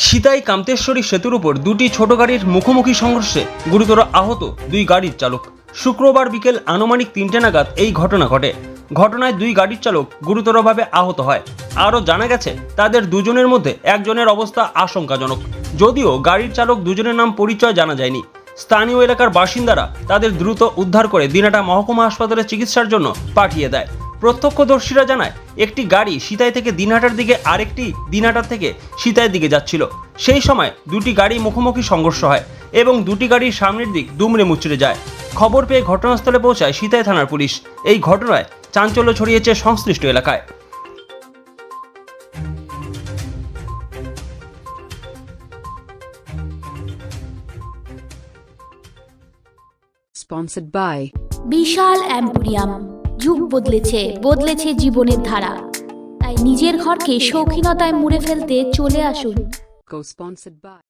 সিতাই কামতেশ্বরী সেতুর উপর দুটি ছোট গাড়ির মুখোমুখি সংঘর্ষে গুরুতর আহত দুই গাড়ির চালক। শুক্রবার বিকেল আনুমানিক 3টে নাগাদ এই ঘটনা ঘটে। ঘটনায় দুই গাড়ির চালক গুরুতরভাবে আহত হয়। আরও জানা গেছে তাদের দুজনের মধ্যে একজনের অবস্থা আশঙ্কাজনক। যদিও গাড়ির চালক দুজনের নাম পরিচয় জানা যায়নি। স্থানীয় এলাকার বাসিন্দারা তাদের দ্রুত উদ্ধার করে দিনহাটা মহকুমা হাসপাতালে চিকিৎসার জন্য পাঠিয়ে দেয়। প্রত্যক্ষদর্শীরা জানায় একটি গাড়ি সিতাই থেকে দিনহাটার দিকে, আরেকটি দিনহাটার থেকে সিতাইয়ের দিকে যাচ্ছিল। সেই সময় দুটি গাড়ি মুখোমুখি সংঘর্ষ হয় এবং দুটি গাড়ির সামনের দিক দুমড়ে মুচড়ে যায়। খবর পেয়ে ঘটনাস্থলে পৌঁছায় সিতাই থানার পুলিশ। এই ঘটনায় চাঞ্চল্য ছড়িয়েছে সংশ্লিষ্ট এলাকায়। Sponsored by বিশাল এম্পোরিয়াম। যুগ বদলেছে, বদলেছে জীবনের ধারা। তাই নিজের ঘরকে শৌখিনতায় মুড়ে ফেলতে চলে আসুন। Co-sponsored by